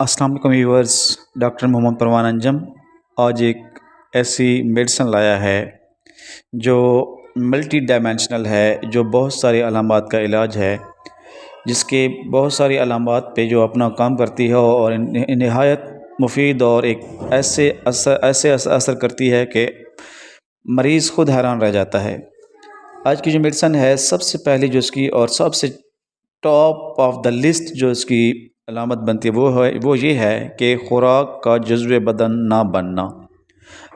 अस्सलाम वालेकुम viewers. Doctor Mohammad परवान अंजम आज एक ऐसी मेडिसन लाया है जो मल्टी डायमेंशनल है, जो बहुत सारी अलामात का इलाज है, जिसके बहुत सारी अलामात पे जो अपना काम करती है और नहायत मुफीद और एक ऐसे असर करती है कि मरीज़ खुद हैरान रह जाता है। आज की जो मेडिसन है, सबसे पहली जो इसकी और सबसे टॉप ऑफ द लिस्ट जो इसकी अलामत बनती है वो ये है कि खुराक का जुज़्व बदन ना बनना।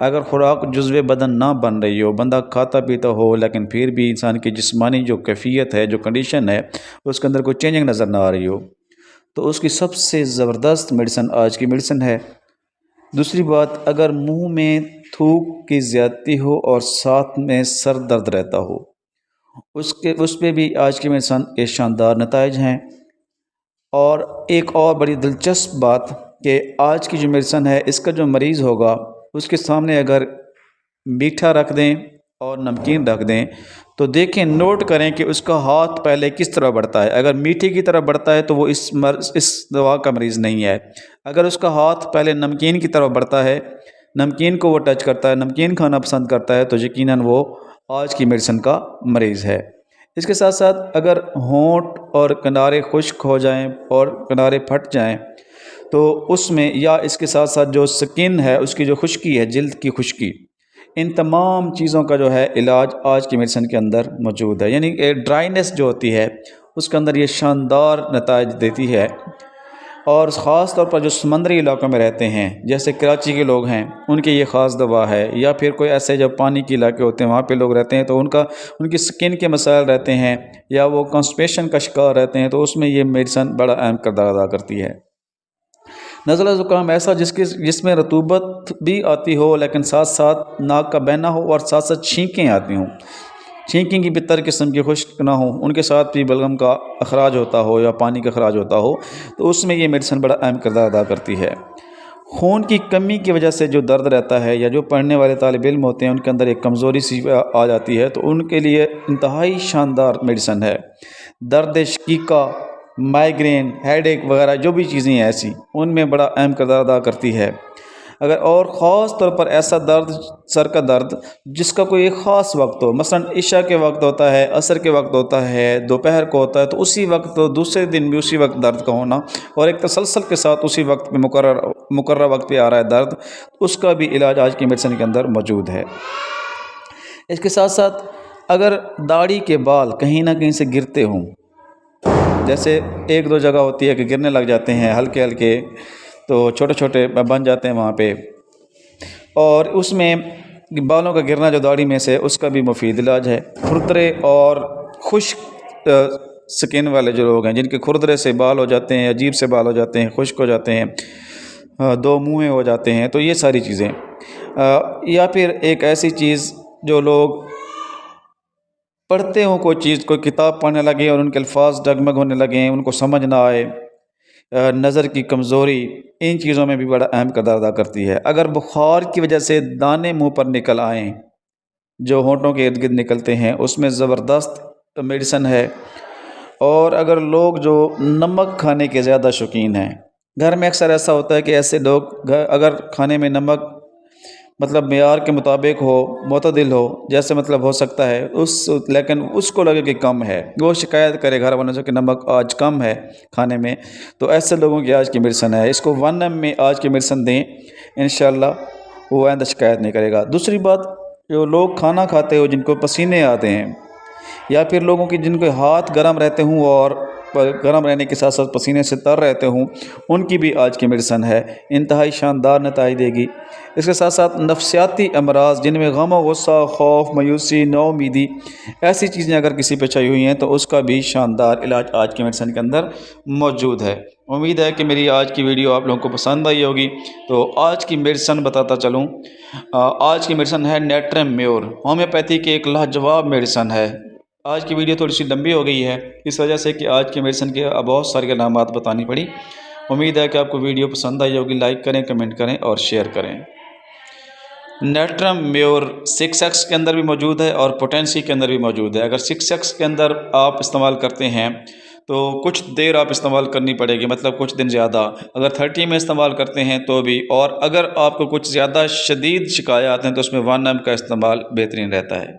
अगर खुराक जुज़्व बदन ना बन रही हो, बंदा खाता पीता हो, लेकिन फिर भी इंसान की जिस्मानी जो कैफियत है, जो कंडीशन है, उसके अंदर कोई चेंजिंग नज़र ना आ रही हो, तो उसकी सबसे ज़बरदस्त मेडिसन आज की मेडिसन है। दूसरी बात, अगर मुंह में थूक की ज़्यादती हो और साथ में सर दर्द रहता हो, उस पे भी आज की मेडिसन के शानदार नताइज हैं। और एक और बड़ी दिलचस्प बात कि आज की जो मेडिसन है, इसका जो मरीज़ होगा उसके सामने अगर मीठा रख दें और नमकीन रख दें तो देखें, नोट करें कि उसका हाथ पहले किस तरह बढ़ता है। अगर मीठे की तरफ बढ़ता है तो वो इस दवा का मरीज़ नहीं है। अगर उसका हाथ पहले नमकीन की तरफ बढ़ता है, नमकीन को वो टच करता है, नमकीन खाना पसंद करता है, तो यकीनन वो आज की मेडिसन का मरीज़ है। इसके साथ साथ अगर होंठ और किनारे खुश्क हो जाएं और किनारे फट जाएं तो उसमें, या इसके साथ साथ जो स्किन है उसकी जो खुश्की है, जिल्द की खुश्की, इन तमाम चीज़ों का जो है इलाज आज की मेडिसन के अंदर मौजूद है। यानी ड्राइनेस जो होती है उसके अंदर ये शानदार नताइज देती है। और ख़ास तौर पर जो समंदरी इलाकों में रहते हैं, जैसे कराची के लोग हैं, उनके ये ख़ास दवा है। या फिर कोई ऐसे जब पानी के इलाके होते हैं वहाँ पे लोग रहते हैं तो उनकी स्किन के मसाइल रहते हैं, या वो कॉन्स्टिपेशन का शिकार रहते हैं, तो उसमें ये मेडिसन बड़ा अहम किरदार अदा करती है। नज़ला ज़ुकाम ऐसा जिसमें रतूबत भी आती हो, लेकिन साथ साथ नाक का बहना हो और साथ साथ छींकें आती हों, छींकें की बितर किस्म की खुश्क ना हो, उनके साथ भी बलगम का अखराज होता हो या पानी का अखराज होता हो, तो उसमें ये मेडिसन बड़ा अहम किरदार अदा करती है। खून की कमी की वजह से जो दर्द रहता है, या जो पढ़ने वाले तालिब इल्म होते हैं उनके अंदर एक कमज़ोरी सी आ जाती है, तो उनके लिए इंतहाई शानदार मेडिसन है। दर्द शकीका, माइग्रेन, हेडेक वगैरह जो भी चीज़ें हैं ऐसी, उनमें बड़ा अहम किरदार अदा करती है। अगर और ख़ास तौर पर ऐसा दर्द, सर का दर्द जिसका कोई एक ख़ास वक्त हो, मसलन इशा के वक्त होता है, असर के वक्त होता है, दोपहर को होता है, तो उसी वक्त, तो दूसरे दिन भी उसी वक्त दर्द का होना, और एक तसलसल के साथ उसी वक्त पे मुकर्रर वक्त पे आ रहा है दर्द, उसका भी इलाज आज की मेडिसिन के अंदर मौजूद है। इसके साथ साथ अगर दाढ़ी के बाल कहीं ना कहीं से गिरते हों, जैसे एक दो जगह होती है कि गिरने लग जाते हैं हल्के हल्के, तो छोटे छोटे बन जाते हैं वहाँ पे, और उसमें बालों का गिरना जो दाढ़ी में से, उसका भी मुफीद इलाज है। खुरदरे और खुश्क स्किन वाले जो लोग हैं, जिनके खुरदरे से बाल हो जाते हैं, अजीब से बाल हो जाते हैं, खुश्क हो जाते हैं, दो मुँहें हो जाते हैं, तो ये सारी चीज़ें, या फिर एक ऐसी चीज़ जो लोग पढ़ते हो, कोई चीज़, कोई किताब पढ़ने लगे और उनके अल्फाज डगमग होने लगे, उनको समझ ना आए, नज़र की कमज़ोरी, इन चीज़ों में भी बड़ा अहम किरदार अदा करती है। अगर बुखार की वजह से दाने मुंह पर निकल आएँ, जो होंठों के इर्द गिर्द निकलते हैं, उसमें ज़बरदस्त मेडिसन है। और अगर लोग जो नमक खाने के ज़्यादा शौकीन हैं, घर में अक्सर ऐसा होता है कि ऐसे लोग अगर खाने में नमक मतलब मेयार के मुताबिक हो, मुतदिल हो, जैसे मतलब हो सकता है लेकिन उसको लगे कि कम है, वो शिकायत करे घर वालों से कि नमक आज कम है खाने में, तो ऐसे लोगों की आज की मेडिसन है। इसको 1 में आज की मेडिसन दें, इंशाल्लाह वो आइंदा शिकायत नहीं करेगा। दूसरी बात, जो लोग खाना खाते हो जिनको पसीने आते हैं, या फिर लोगों की जिनके हाथ गर्म रहते हों और गर्म रहने के साथ साथ पसीने से तर रहते हों, उनकी भी आज की मेडिसन है, इंतहाई शानदार नताइज देगी। इसके साथ साथ नफसियाती अमराज, जिनमें गम व गुस्सा, खौफ, मायूसी, नाउमीदी, ऐसी चीज़ें अगर किसी पे छाई हुई हैं, तो उसका भी शानदार इलाज आज की मेडिसन के अंदर मौजूद है। उम्मीद है कि मेरी आज की वीडियो आप लोगों को पसंद आई होगी। तो आज की मेडिसन बताता चलूँ, आज की मेडिसन है नेट्रम म्योर, होम्योपैथी की एक लाजवाब मेडिसन है। आज की वीडियो थोड़ी सी लंबी हो गई है इस वजह से कि आज के मेडिसन के बहुत सारी अलामात बतानी पड़ी। उम्मीद है कि आपको वीडियो पसंद आई होगी। लाइक करें, कमेंट करें और शेयर करें। नेट्रम म्योर 6X के अंदर भी मौजूद है और पोटेंसी के अंदर भी मौजूद है। अगर 6X के अंदर आप इस्तेमाल करते हैं تو کچھ دیر آپ استعمال کرنی پڑے گی، مطلب کچھ دن زیادہ۔ اگر 30 میں استعمال کرتے ہیں تو بھی، اور اگر آپ کو کچھ زیادہ شدید شکایات ہیں تو اس میں 1 ایم کا استعمال بہترین رہتا ہے۔